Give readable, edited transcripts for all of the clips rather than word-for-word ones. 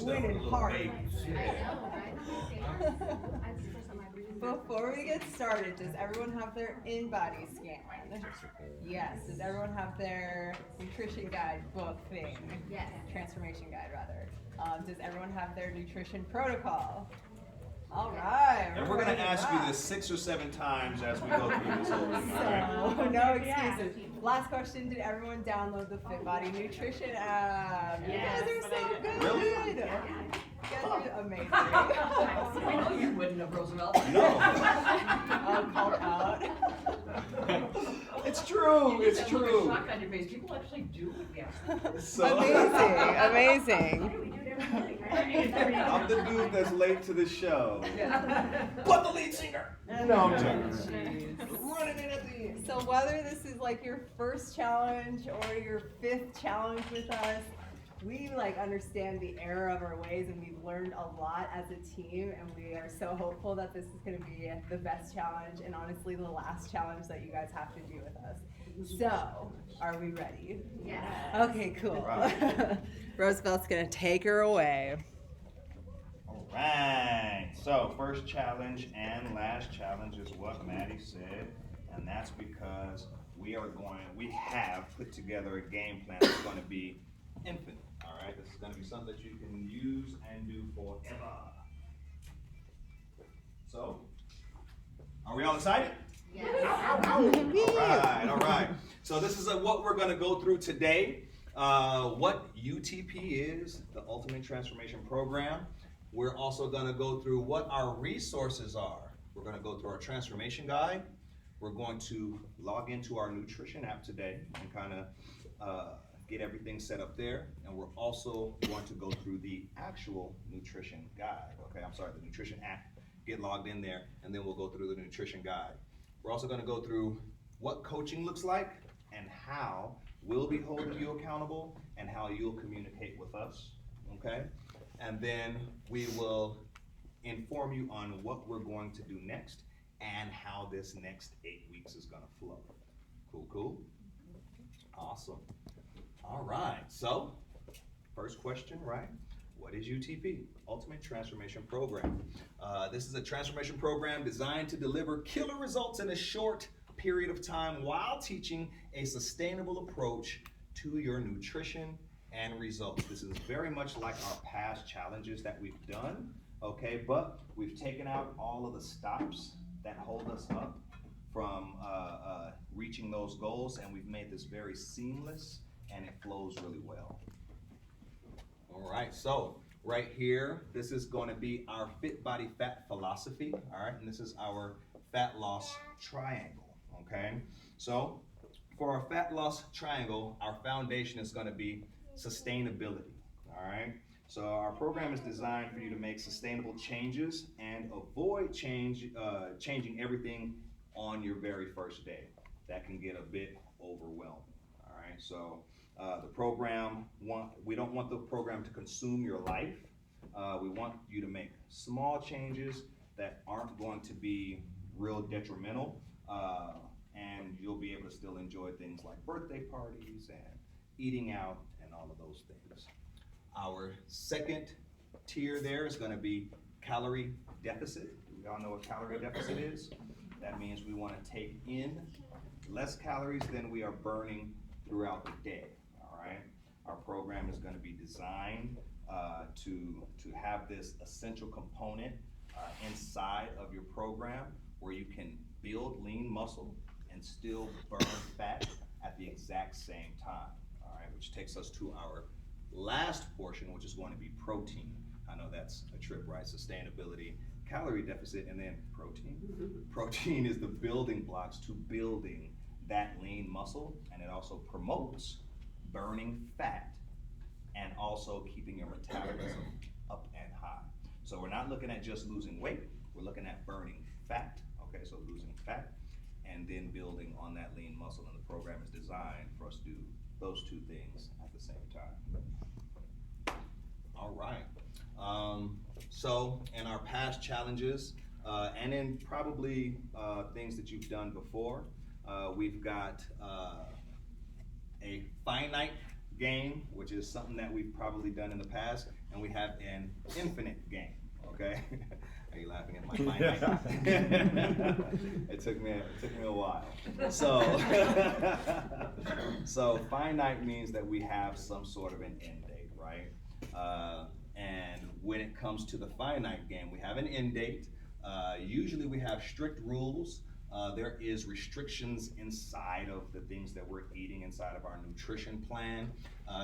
winning hard. Yeah. Before we get started, does everyone have their InBody scan? Yes. Does everyone have their nutrition guide book thing? Yes. Transformation guide, rather. Does everyone have their nutrition protocol? All right. And we're going to ask you this 6 or 7 times as we go through this whole thing. All right? So, no excuses. Last question, did everyone download the FitBody Nutrition app? Yes. You guys are so good. Really? You guys are amazing. I know you wouldn't have, Roosevelt. No. I'm called out. It's true. It's You just have a true. shock on your face. People actually do what we ask. So, Amazing. I'm the dude that's late to the show. Yeah. But the lead singer. No, I'm joking. Running in at the end. So whether this is like your first challenge or your 5th challenge with us, we understand the error of our ways, and we've learned a lot as a team, and we are so hopeful that this is going to be the best challenge and honestly the last challenge that you guys have to do with us. So, are we ready? Yes. Okay, cool. Right. Roosevelt's going to take her away. All right. So, first challenge and last challenge is what Maddie said, and that's because we have put together a game plan that's going to be infinite. All right. This is going to be something that you can use and do forever. So, are we all excited? Yes. All right. So this is what we're going to go through today. What UTP is, the Ultimate Transformation Program. We're also going to go through what our resources are. We're going to go through our transformation guide. We're going to log into our nutrition app today and kind of get everything set up there. And we're also going to go through the actual nutrition guide. Okay, I'm sorry, the nutrition app. Get logged in there, and then we'll go through the nutrition guide. We're also going to go through what coaching looks like and how we'll be holding you accountable and how you'll communicate with us, okay? And then we will inform you on what we're going to do next and how this next 8 weeks is going to flow. Cool, cool? Awesome. All right, so first question, right? What is UTP? Ultimate Transformation Program. This is a transformation program designed to deliver killer results in a short period of time while teaching a sustainable approach to your nutrition and results. This is very much like our past challenges that we've done, okay? But we've taken out all of the stops that hold us up from reaching those goals, and we've made this very seamless, and it flows really well. All right, so right here, this is going to be our Fit Body Fat philosophy, all right? And this is our fat loss triangle, okay? So for our fat loss triangle, our foundation is going to be sustainability, all right? So our program is designed for you to make sustainable changes and avoid changing everything on your very first day. That can get a bit overwhelming, all right? So the program, we don't want the program to consume your life. We want you to make small changes that aren't going to be real detrimental, and you'll be able to still enjoy things like birthday parties and eating out and all of those things. Our second tier there is going to be calorie deficit. We all know what calorie deficit is. That means we want to take in less calories than we are burning throughout the day. All right. Our program is going to be designed to have this essential component inside of your program where you can build lean muscle and still burn fat at the exact same time. All right, which takes us to our last portion, which is going to be protein. I know that's a trip, right? Sustainability, calorie deficit, and then protein. Protein is the building blocks to building that lean muscle, and it also promotes burning fat and also keeping your metabolism up and high. So we're not looking at just losing weight, we're looking at burning fat, okay? So losing fat and then building on that lean muscle, and the program is designed for us to do those two things at the same time. All right. So in our past challenges, and in probably things that you've done before, we've got a finite game, which is something that we've probably done in the past, and we have an infinite game, okay? Are you laughing at my finite? It took me a while. So finite means that we have some sort of an end date, right? And when it comes to the finite game, we have an end date. Usually we have strict rules. There is restrictions inside of the things that we're eating inside of our nutrition plan.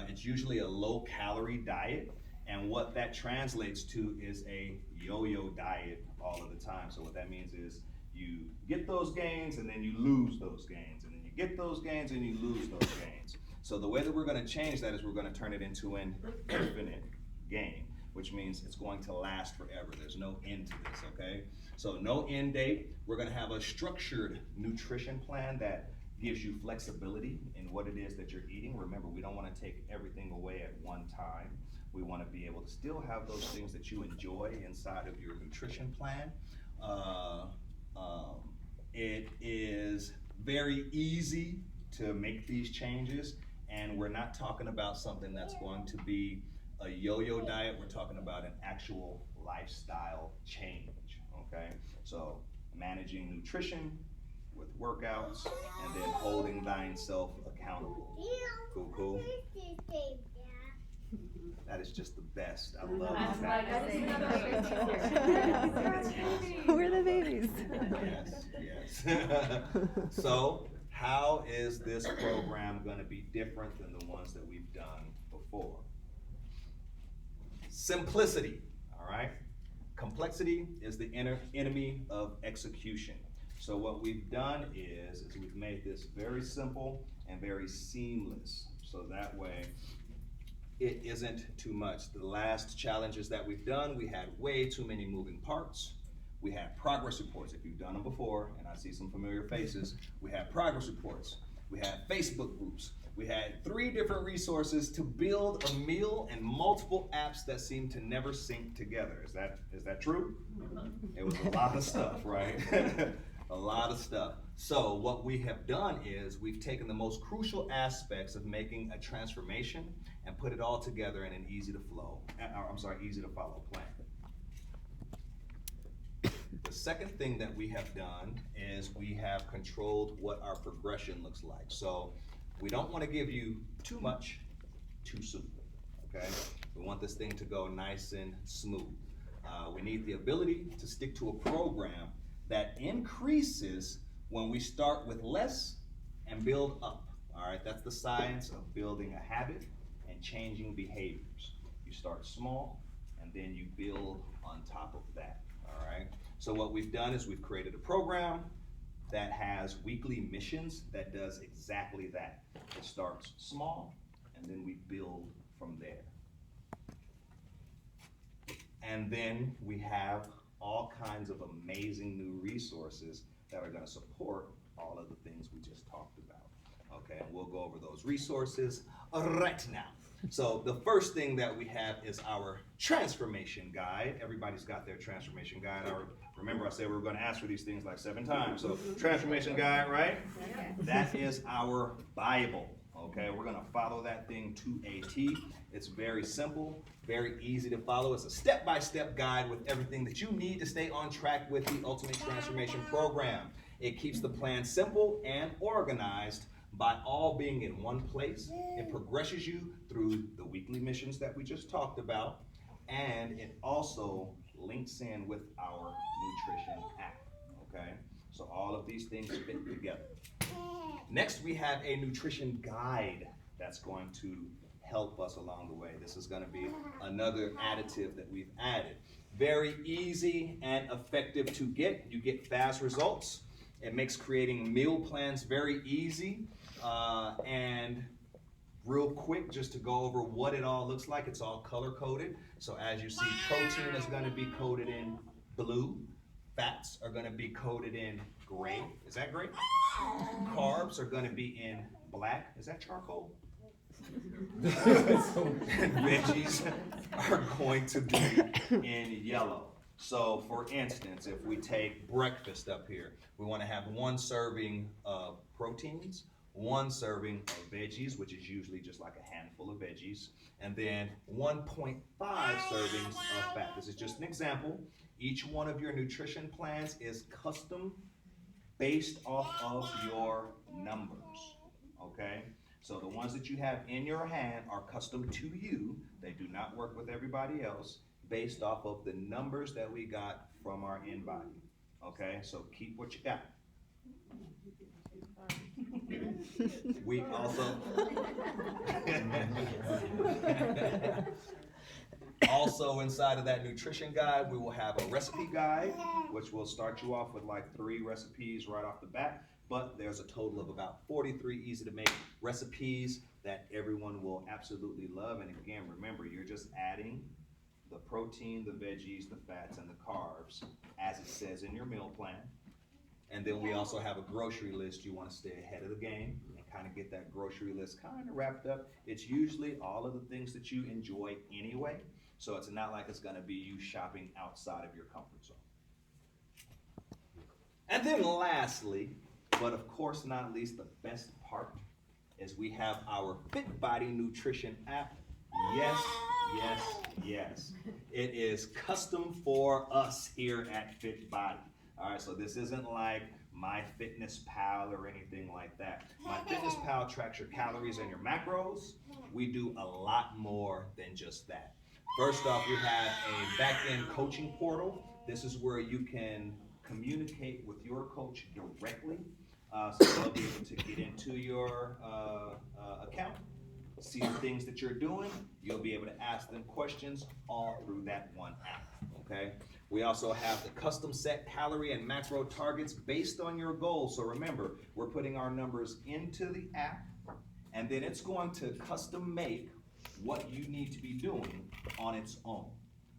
It's usually a low-calorie diet, and what that translates to is a yo-yo diet all of the time. So what that means is you get those gains and then you lose those gains, and then you get those gains and you lose those gains. So the way that we're going to change that is we're going to turn it into an infinite game, which means it's going to last forever. There's no end to this, okay? So no end date. We're going to have a structured nutrition plan that gives you flexibility in what it is that you're eating. Remember, we don't want to take everything away at one time. We want to be able to still have those things that you enjoy inside of your nutrition plan. It is very easy to make these changes, and we're not talking about something that's going to be a yo-yo diet. We're talking about an actual lifestyle change, okay? So managing nutrition with workouts and then holding thyself accountable. Cool, cool? That is just the best. I love that. We're the babies. Yes. So how is this program going to be different than the ones that we've done before? Simplicity, all right? Complexity is the enemy of execution. So what we've done is we've made this very simple and very seamless. So that way it isn't too much. The last challenges that we've done, we had way too many moving parts. We had progress reports. If you've done them before, and I see some familiar faces, we had progress reports. We had Facebook groups. We had 3 different resources to build a meal and multiple apps that seem to never sync together. Is that true? It was a lot of stuff, right? A lot of stuff. So what we have done is we've taken the most crucial aspects of making a transformation and put it all together in an easy to follow plan. The second thing that we have done is we have controlled what our progression looks like. So we don't want to give you too much too soon, okay? We want this thing to go nice and smooth. We need the ability to stick to a program that increases when we start with less and build up, all right? That's the science of building a habit and changing behaviors. You start small and then you build on top of that, all right? So what we've done is we've created a program that has weekly missions that does exactly that. It starts small and then we build from there. And then we have all kinds of amazing new resources that are going to support all of the things we just talked about. Okay, and we'll go over those resources right now. So the first thing that we have is our transformation guide. Everybody's got their transformation guide. Remember I said we were going to ask for these things like 7 times. So transformation guide, right? That is our Bible. Okay, we're going to follow that thing to a T. It's very simple, very easy to follow. It's a step-by-step guide with everything that you need to stay on track with the Ultimate Transformation Program. It keeps the plan simple and organized by all being in one place. It progresses you through the weekly missions that we just talked about, and it also links in with our nutrition app, okay? So all of these things fit together. Next, we have a nutrition guide that's going to help us along the way. This is going to be another additive that we've added. Very easy and effective to get. You get fast results. It makes creating meal plans very easy. And real quick, just to go over what it all looks like, it's all color-coded. So as you see, protein is going to be coded in blue. Fats are going to be coded in gray. Is that gray? Carbs are going to be in black. Is that charcoal? And veggies are going to be in yellow. So for instance, if we take breakfast up here, we want to have 1 serving of proteins, 1 serving of veggies, which is usually just like a handful of veggies, and then 1.5 servings of fat. This is just an example. Each one of your nutrition plans is custom based off of your numbers, okay? So the ones that you have in your hand are custom to you. They do not work with everybody else based off of the numbers that we got from our InBody, okay? So keep what you got. We also inside of that nutrition guide, we will have a recipe guide, which will start you off with like 3 recipes right off the bat. But there's a total of about 43 easy to make recipes that everyone will absolutely love. And again, remember, you're just adding the protein, the veggies, the fats, and the carbs as it says in your meal plan. And then we also have a grocery list. You want to stay ahead of the game and kind of get that grocery list kind of wrapped up. It's usually all of the things that you enjoy anyway. So it's not like it's going to be you shopping outside of your comfort zone. And then lastly, but of course not least, the best part is we have our FitBody Nutrition app. Yes, yes, yes. It is custom for us here at FitBody. All right, so this isn't like MyFitnessPal or anything like that. MyFitnessPal tracks your calories and your macros. We do a lot more than just that. First off, we have a back-end coaching portal. This is where you can communicate with your coach directly. So they'll be able to get into your account, see the things that you're doing. You'll be able to ask them questions all through that one app, okay? We also have the custom set calorie and macro targets based on your goals. So remember, we're putting our numbers into the app, and then it's going to custom make what you need to be doing on its own.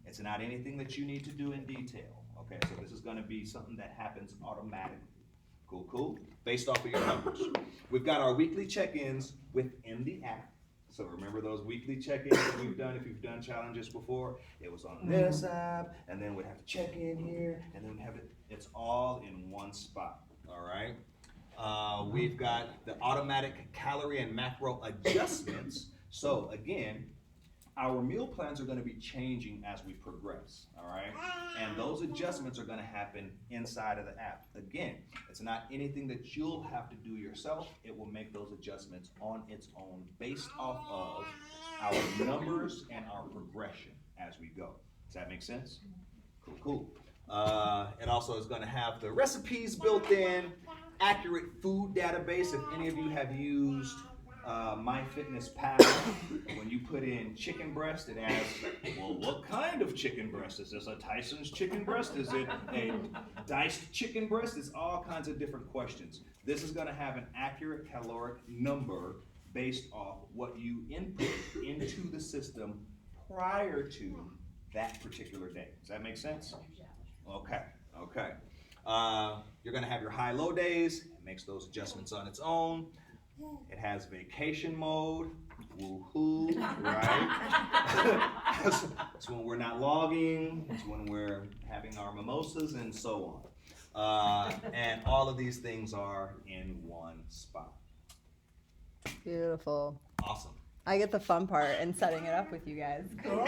It's not anything that you need to do in detail, okay? So this is gonna be something that happens automatically. Cool, cool. Based off of your numbers. We've got our weekly check-ins within the app. So remember those weekly check-ins that we've done, if you've done challenges before, it was on this app, and then we'd have to check in here, and then have it, it's all in one spot, all right? We've got the automatic calorie and macro adjustments. So again, our meal plans are gonna be changing as we progress, all right? And those adjustments are gonna happen inside of the app. Again, it's not anything that you'll have to do yourself. It will make those adjustments on its own based off of our numbers and our progression as we go. Does that make sense? Cool, cool. It also is gonna have the recipes built in, accurate food database. If any of you have used MyFitnessPal, when you put in chicken breast, it asks, well, what kind of chicken breast? Is this a Tyson's chicken breast? Is it a diced chicken breast? It's all kinds of different questions. This is going to have an accurate caloric number based off what you input into the system prior to that particular day. Does that make sense? Okay, okay. You're going to have your high-low days. It makes those adjustments on its own. It has vacation mode, woohoo, right? It's when we're not logging, it's when we're having our mimosas and so on. And all of these things are in one spot. Beautiful. Awesome. I get the fun part in setting it up with you guys. Cool.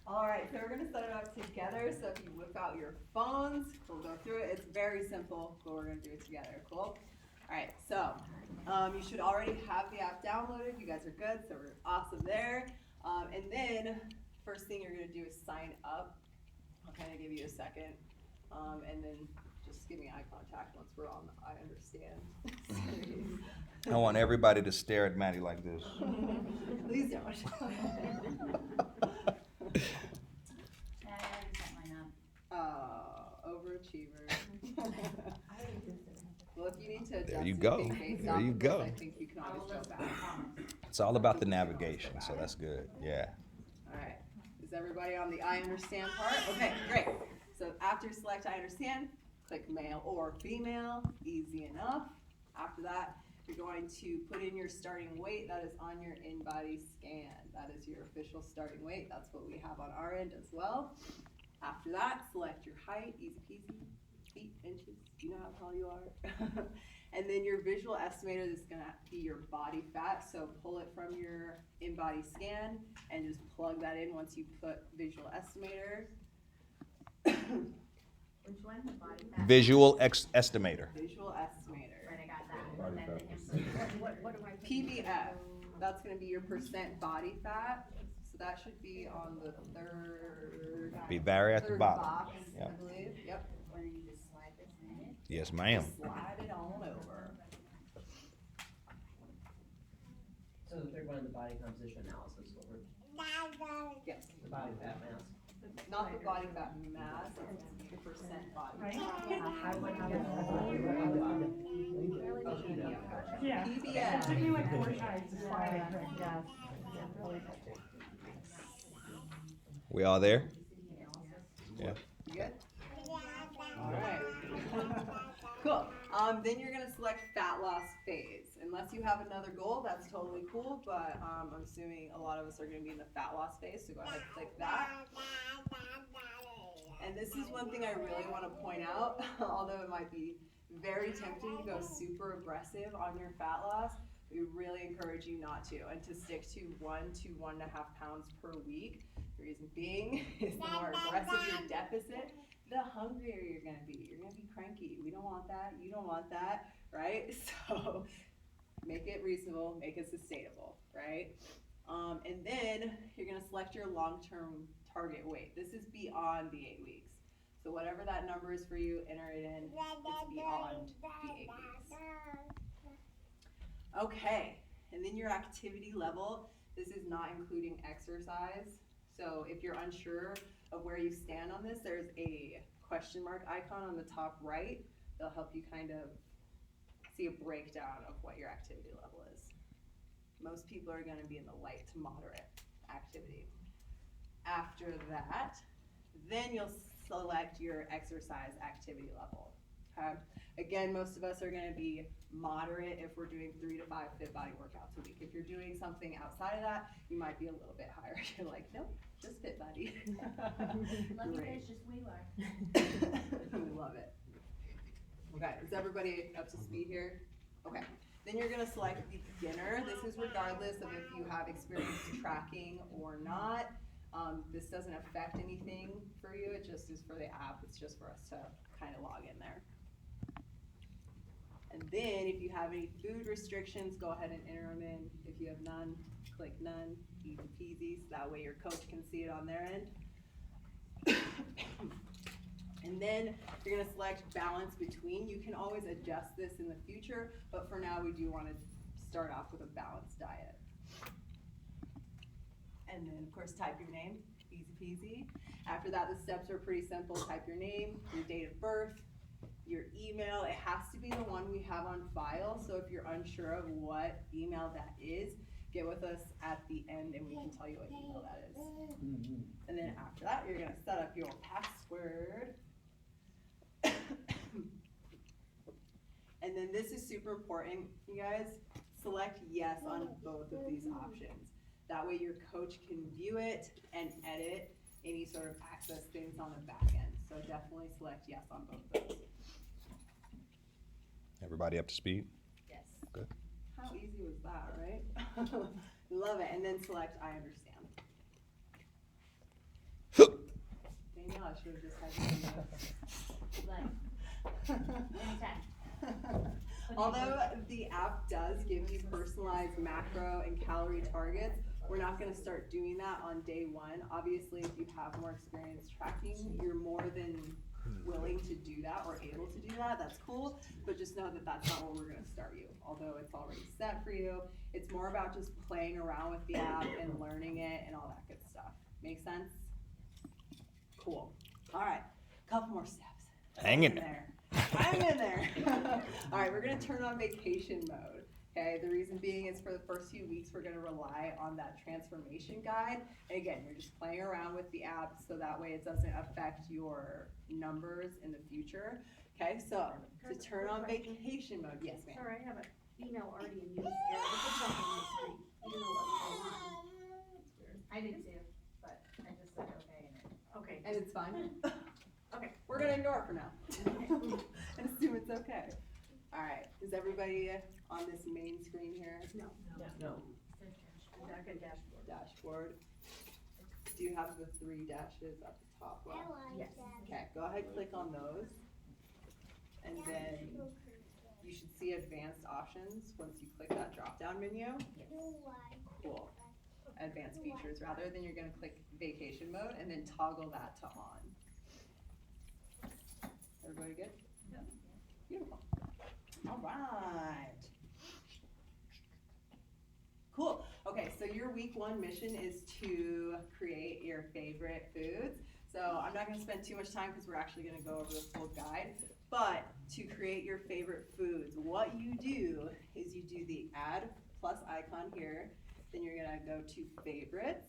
All right, so we're gonna set it up together. So if you whip out your phones, we'll go through it. It's very simple, but we're gonna do it together. Cool. All right, so you should already have the app downloaded. You guys are good, so we're awesome there. And then first thing you're gonna do is sign up. I'll kind of give you a second, and then just give me eye contact once we're on the I understand. I want everybody to stare at Maddie like this. Please don't. I already set mine up. Overachiever. Well, if you need to adjust There you go. anything based There off you of go. this, I think you can I will always go listen, back. I promise. It's all about the navigation, so that's good. Yeah. All right. Is everybody on the I understand part? Okay, great. So after select I understand, click male or female. Easy enough. After that, you're going to put in your starting weight. That is on your InBody scan. That is your official starting weight. That's what we have on our end as well. After that, select your height. Easy peasy. Feet, inches. You know how tall you are. And then your visual estimator is gonna be your body fat, so pull it from your in-body scan and just plug that in once you put visual estimator. Which one, the body fat? Visual estimator. Visual estimator. Right, I got that. Body And then fat. the what do I? put? PBF, that's gonna be your percent body fat, so that should be on the third. Be very at the third bottom. box, I Yep. believe, yep. Or you just slide this in? Yes, ma'am. Slide it on over. So the third one in the body composition analysis, what we're, Yes, the body fat mass. not the body fat mass, it's the percent body fat. Yeah. PBF. Took me like 4 tries to slide it, but yeah. We all there? Yeah. You good? Alright. Cool. Then you're gonna select fat loss phase. Unless you have another goal, that's totally cool, but I'm assuming a lot of us are gonna be in the fat loss phase, so go ahead and click that. And this is one thing I really wanna point out, although it might be very tempting to go super aggressive on your fat loss, we really encourage you not to, and to stick to 1 to 1.5 pounds per week. The reason being is the more aggressive your deficit, the hungrier you're gonna be. You're gonna be cranky. We don't want that. You don't want that, right? So make it reasonable, make it sustainable, right? And then you're gonna select your long-term target weight. This is beyond the 8 weeks. So whatever that number is for you, enter it in. It's beyond the 8 weeks. Okay, and then your activity level. This is not including exercise. So if you're unsure of where you stand on this, there's a question mark icon on the top right. They'll help you kind of see a breakdown of what your activity level is. Most people are gonna be in the light to moderate activity. After that, then you'll select your exercise activity level, okay? Again, most of us are gonna be moderate if we're doing 3 to 5 fit body workouts a week. If you're doing something outside of that, you might be a little bit higher. You're like, nope, just fit body. Love you Great. guys, just we are. We love it. Okay, is everybody up to speed here? Okay, then you're gonna select beginner. This is regardless of if you have experience tracking or not. This doesn't affect anything for you, it just is for the app, it's just for us to kind of log in there. And then if you have any food restrictions, go ahead and enter them in. If you have none, click none, easy peasy, so that way your coach can see it on their end. And then you're gonna select balance between. You can always adjust this in the future, but for now we do wanna start off with a balanced diet. And then of course type your name, easy peasy. After that, the steps are pretty simple. Type your name, your date of birth, your email. It has to be the one we have on file, so if you're unsure of what email that is, get with us at the end and we can tell you what email that is. And then after that, you're gonna set up your password. And then this is super important, you guys. Select yes on both of these options. That way your coach can view it and edit any sort of access things on the back end. So definitely select yes on both of those. Everybody up to speed? Yes. Good. How easy was that, right? Love it. And then select I understand. Danielle, I should have just had Like, anytime. Although the app does give you personalized macro and calorie targets, we're not gonna start doing that on day one. Obviously, if you have more experience tracking, you're more than willing to do that or able to do that, that's cool. But just know that that's not where we're gonna start you. Although it's already set for you, it's more about just playing around with the app and learning it and all that good stuff. Make sense? Cool. All right, couple more steps. Hang in there. Hang in there. All right, we're gonna turn on vacation mode. Okay, the reason being is for the first few weeks, we're gonna rely on that transformation guide. And again, you're just playing around with the app so that way it doesn't affect your numbers in the future. Okay, so to turn on vacation mode, yes ma'am. Sorry, I have an email already in use here. It's just on my screen. You know what's going on. It's weird. I did too, but I just said okay and it. Okay. And it's fine. Okay. We're gonna ignore it for now. And assume it's okay. All right, is everybody on this main screen here? No, No. back at dashboard. Dashboard. Do you have the 3 dashes at the top left? Yes. Okay, go ahead, click on those. And then you should see advanced options once you click that drop-down menu. Cool. Advanced features, rather than you're gonna click vacation mode and then toggle that to on. Everybody good? Beautiful. All right. Cool. Okay, so your week 1 mission is to create your favorite foods. So I'm not gonna spend too much time because we're actually gonna go over the full guide. But to create your favorite foods, what you do is you do the add plus icon here. Then you're gonna go to favorites,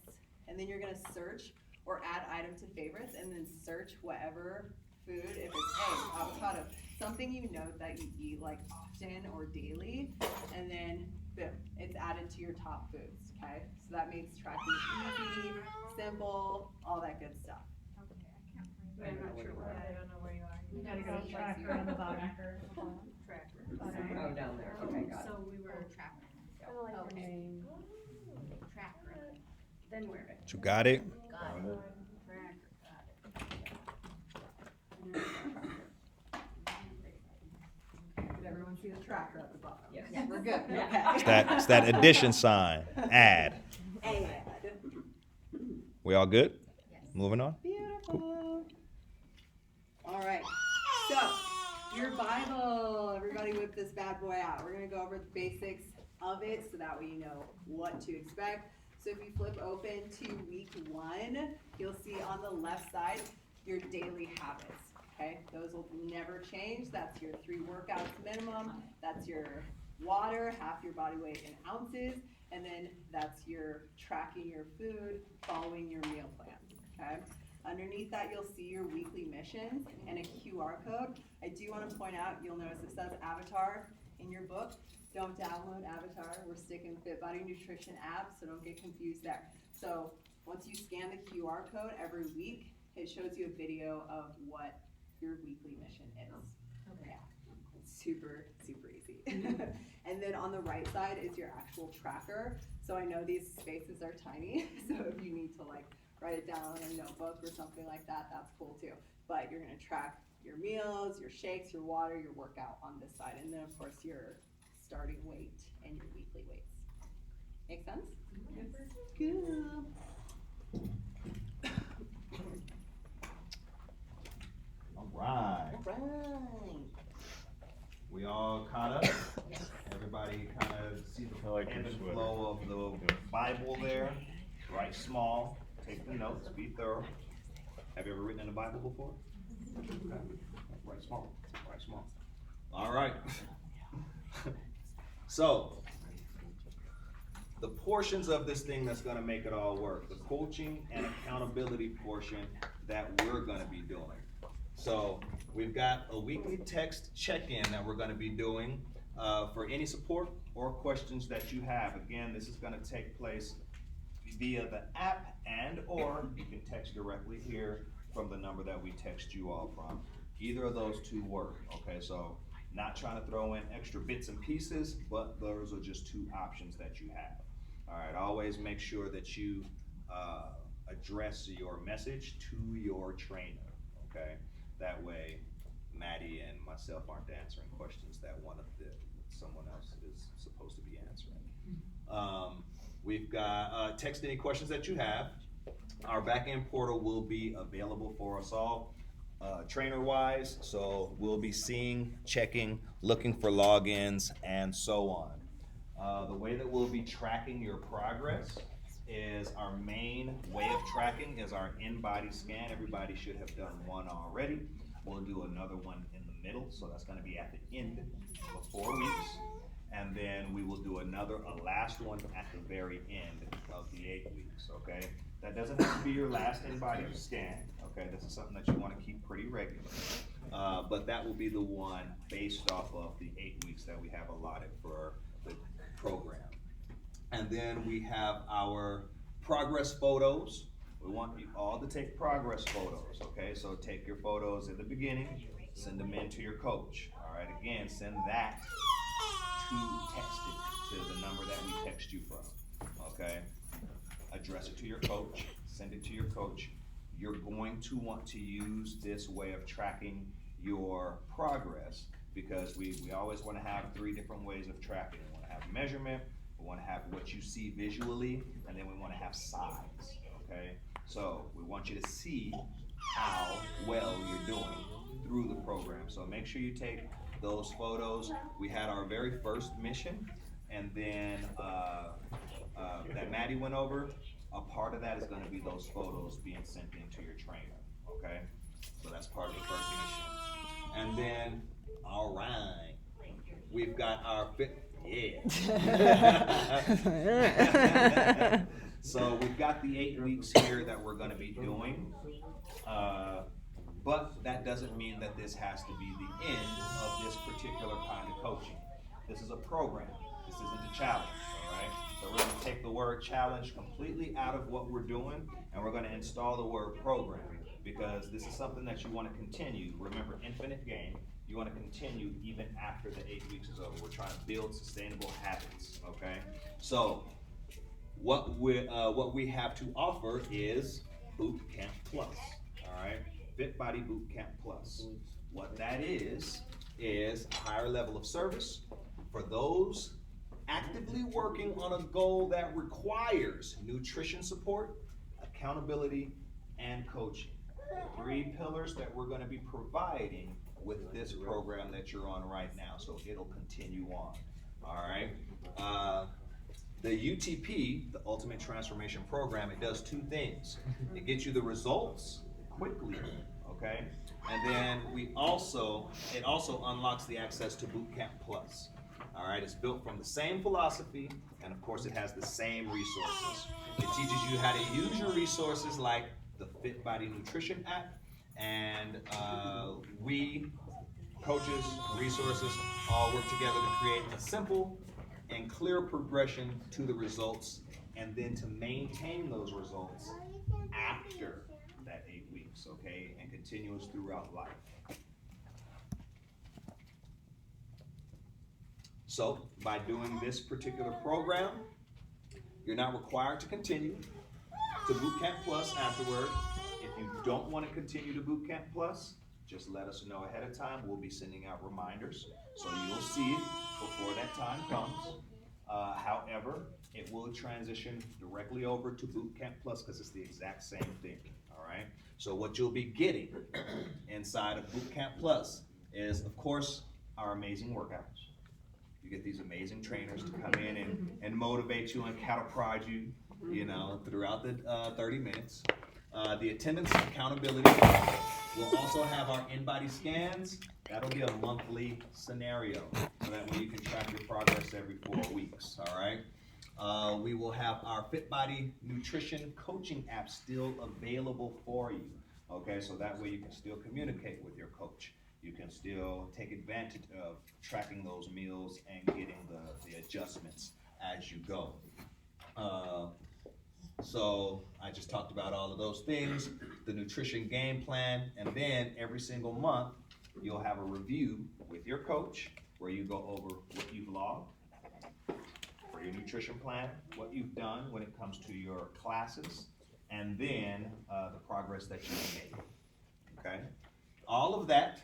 and then you're gonna search or add item to favorites, and then search whatever food, if it's eggs, avocado, something you know that you eat like often or daily, and then boom, it's added to your top foods, okay? So that makes tracking easy, simple, all that good stuff. But I'm not sure what. I don't know where you are. You gotta go Like tracker your on the bottom. Tracker. Oh, down there, okay, got it. So we were Tracker. Okay. Tracker. Then where? You got it? Got it. Tracker, got Did everyone see the tracker at the bottom? Yes. We're good, Yeah. okay. It's that addition sign. Add. Add. We all good? Yes. Moving on? Beautiful. All right, so your Bible, everybody whip this bad boy out. We're gonna go over the basics of it so that way you know what to expect. So if you flip open to week 1, you'll see on the left side your daily habits, okay? Those will never change. That's your 3 workouts minimum. That's your water, half your body weight in ounces. And then that's your tracking your food, following your meal plan, okay? Underneath that, you'll see your weekly missions and a QR code. I do want to point out, you'll notice it says Avatar in your book. Don't download Avatar. We're sticking with FitBody Nutrition app, so don't get confused there. So once you scan the QR code every week, it shows you a video of what your weekly mission is. Okay. Yeah, it's super, super easy. And then on the right side is your actual tracker. So I know these spaces are tiny, so if you need to like write it down in a notebook or something like that, that's cool too. But you're gonna track your meals, your shakes, your water, your workout on this side. And then of course your starting weight and your weekly weights. Make sense? Good. All right. Right. We all caught up? Everybody kind of see the ebb and flow of the Bible there. Write small, take the notes, be thorough. Have you ever written in the Bible before? Okay. Write small, write small. All right. So, the portions of this thing that's gonna make it all work, the coaching and accountability portion that we're gonna be doing. So, we've got a weekly text check-in that we're gonna be doing for any support or questions that you have. Again, this is gonna take place via the app or you can text directly here from the number that we text you all from. Either of those 2 work, okay? So, not trying to throw in extra bits and pieces, but those are just 2 options that you have. All right, always make sure that you address your message to your trainer, okay? That way, Maddie and myself aren't answering questions that someone else is supposed to be answering. We've got, text any questions that you have. Our back-end portal will be available for us all, trainer-wise, so we'll be seeing, checking, looking for logins, and so on. The way that we'll be tracking your progress is our main way of tracking is our in-body scan. Everybody should have done one already. We'll do another one in the middle, so that's gonna be at the end of 4 weeks. And then we will do a last one at the very end of the 8 weeks, okay? That doesn't have to be your last in-body scan, okay? This is something that you wanna keep pretty regular. But that will be the one based off of the 8 weeks that we have allotted for the program. And then we have our progress photos. We want you all to take progress photos, okay? So take your photos in the beginning, send them in to your coach. All right, again, send that text it to the number that we text you from, okay? Address it to your coach, send it to your coach. You're going to want to use this way of tracking your progress because we always want to have 3 different ways of tracking. We want to have measurement, we want to have what you see visually, and then we want to have size, okay? So we want you to see how well you're doing through the program. So make sure you take those photos. We had our very first mission, and then that Maddie went over. A part of that is going to be those photos being sent into your trainer, okay? So that's part of the first mission. And then, all right, we've got our So we've got the 8 weeks here that we're going to be doing. But that doesn't mean that this has to be the end of this particular kind of coaching. This is a program. This isn't a challenge, all right? So we're gonna take the word challenge completely out of what we're doing, and we're gonna install the word program, because this is something that you wanna continue. Remember, infinite game, you wanna continue even after the 8 weeks is over. We're trying to build sustainable habits, okay? So, what we have to offer is Boot Camp Plus, all right? Fit Body Boot Camp Plus. What that is a higher level of service for those actively working on a goal that requires nutrition support, accountability, and coaching. The 3 pillars that we're going to be providing with this program that you're on right now, so it'll continue on. All right. The UTP, the Ultimate Transformation Program, it does 2 things. It gets you the results quickly, okay? And then it also unlocks the access to Boot Camp Plus. All right, it's built from the same philosophy, and of course it has the same resources. It teaches you how to use your resources like the Fit Body Nutrition app, and we, coaches, resources, all work together to create a simple and clear progression to the results, and then to maintain those results after that 8 weeks, okay, and continuous throughout life. So, by doing this particular program, you're not required to continue to Boot Camp Plus afterward. If you don't want to continue to Boot Camp Plus, just let us know ahead of time. We'll be sending out reminders, so you'll see it before that time comes. However, it will transition directly over to Boot Camp Plus because it's the exact same thing, all right? So what you'll be getting inside of Boot Camp Plus is, of course, our amazing workouts. You get these amazing trainers to come in and motivate you and cattle prod you, you know, throughout the 30 minutes. The attendance and accountability. We'll also have our in-body scans. That'll be a monthly scenario, so that way you can track your progress every 4 weeks, all right? We will have our Fit Body Nutrition Coaching app still available for you, okay? So that way you can still communicate with your coach. You can still take advantage of tracking those meals and getting the adjustments as you go. So I just talked about all of those things, the nutrition game plan, and then every single month you'll have a review with your coach where you go over what you've logged for your nutrition plan, what you've done when it comes to your classes, and then the progress that you've made, okay? All of that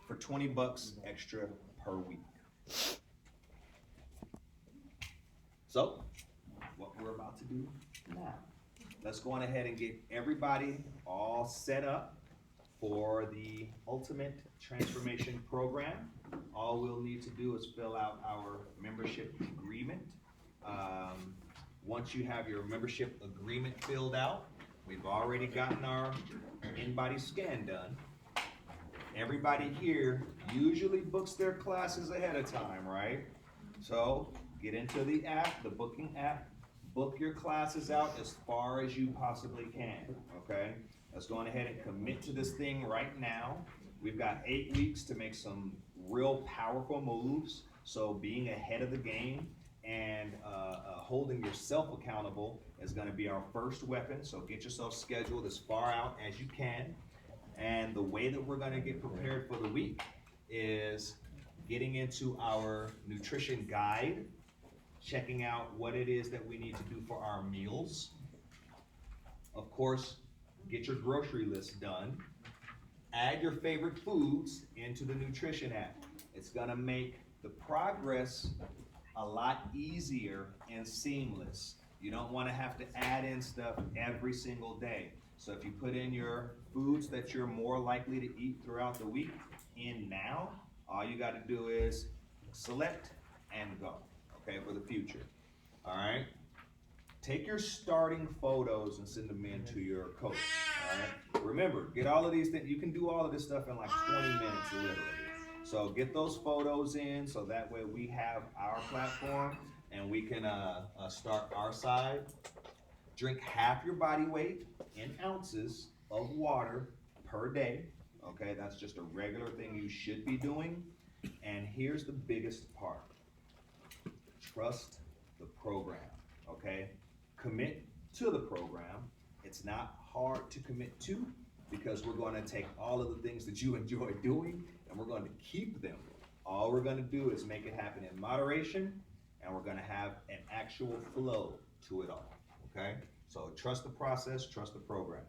for $20 extra per week. So, what we're about to do now, let's go on ahead and get everybody all set up for the Ultimate Transformation Program. All we'll need to do is fill out our membership agreement. Once you have your membership agreement filled out, we've already gotten our in-body scan done. Everybody here usually books their classes ahead of time, right? So get into the app, the booking app, book your classes out as far as you possibly can, okay? Let's go on ahead and commit to this thing right now. We've got 8 weeks to make some real powerful moves. So being ahead of the game and holding yourself accountable is gonna be our first weapon. So get yourself scheduled as far out as you can. And the way that we're gonna get prepared for the week is getting into our nutrition guide, checking out what it is that we need to do for our meals. Of course, get your grocery list done. Add your favorite foods into the nutrition app. It's gonna make the progress a lot easier and seamless. You don't wanna have to add in stuff every single day. So if you put in your foods that you're more likely to eat throughout the week in now, all you gotta do is select and go, okay, for the future, all right? Take your starting photos and send them in to your coach, all right? Remember, get all of these things, you can do all of this stuff in like 20 minutes literally. So get those photos in so that way we have our platform and we can start our side. Drink half your body weight in ounces of water per day, okay? That's just a regular thing you should be doing. And here's the biggest part. Trust the program, okay? Commit to the program. It's not hard to commit to because we're going to take all of the things that you enjoy doing and we're going to keep them. All we're going to do is make it happen in moderation and we're going to have an actual flow to it all, okay? So trust the process, trust the program.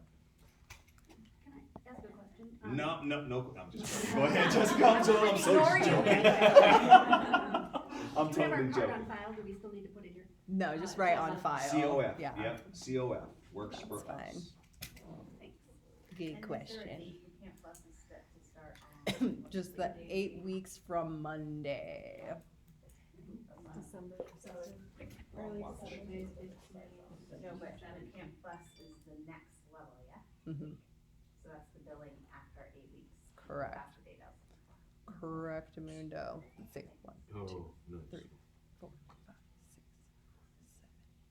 Can I ask a question? No, I'm just joking. Go ahead, Jessica, I'm so Ignore joking. I'm Do we have our totally card joking. on file? Do we still need to put in your? No, just write on file. COF, Yeah. yep, COF, works for That's fine. us. Thanks. Good question. Camp Plus is set to start on. Just the 8 weeks from Monday. December. Wrong watch. No, but then Camp Plus is the next level, yeah? Mhm. So that's the billing after 8 weeks. Correct. After date of. Correct, Mundo. Let's see. 1, 2, 3, 4, 5, 6,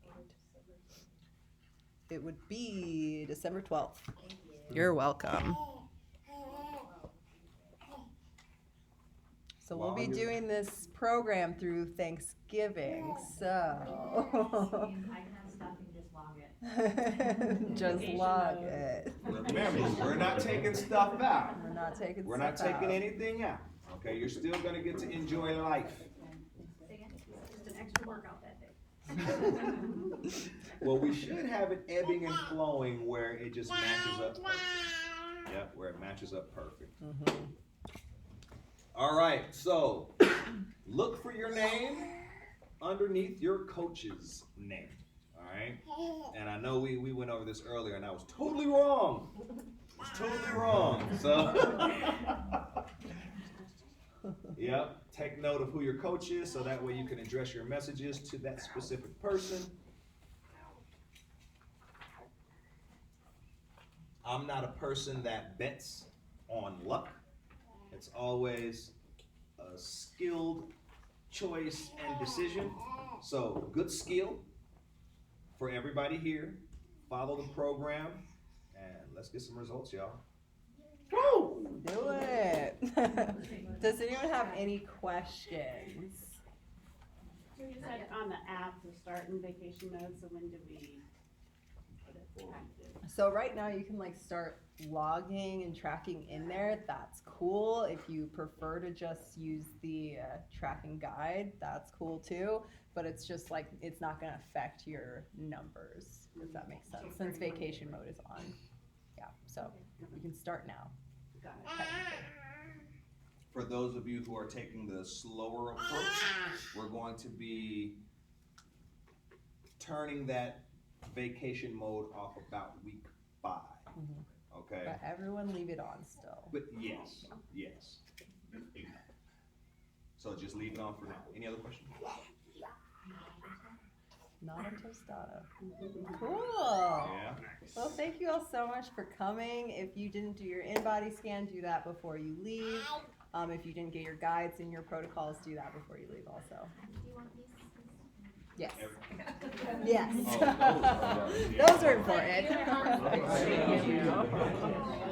7, 8. It would be December 12th. Thank you. You're welcome. So we'll be While you're- doing this program through Thanksgiving, so. I can have stuff, you can just log it. Just Vacation log mode. it. Remember, we're not taking stuff out. We're not taking We're not stuff taking out. anything out, okay? You're still gonna get to enjoy life. Say again? Just an extra workout that day. Well, we should have it ebbing and flowing where it just matches up perfect. Yep, where it matches up perfect. Mhm. All right, so look for your name underneath your coach's name, all right? And I know we went over this earlier and I was totally wrong. I was totally wrong, so. Yep, take note of who your coach is so that way you can address your messages to that specific person. I'm not a person that bets on luck. It's always a skilled choice and decision. So good skill for everybody here. Follow the program and let's get some results, y'all. Do it. Does anyone have any questions? So you said on the app to start in vacation mode, so when do we put it active? So right now you can like start logging and tracking in there. That's cool. If you prefer to just use the tracking guide, that's cool too. But it's just like, it's not gonna affect your numbers, if that makes sense, since vacation mode is on. Yeah, so you can start now. Got it. technically. For those of you who are taking the slower approach, we're going to be turning that vacation mode off about week 5. Mhm. Okay? But everyone leave it on still. But yes, yes. So just leave it on for now. Any other questions? Not a tostada. Cool. Yeah. Well, thank you all so much for coming. If you didn't do your in-body scan, do that before you leave. If you didn't get your guides and your protocols, do that before you leave also. Do you want these? Yes. Every- Yes. Oh, those are- Those are important. Thank you.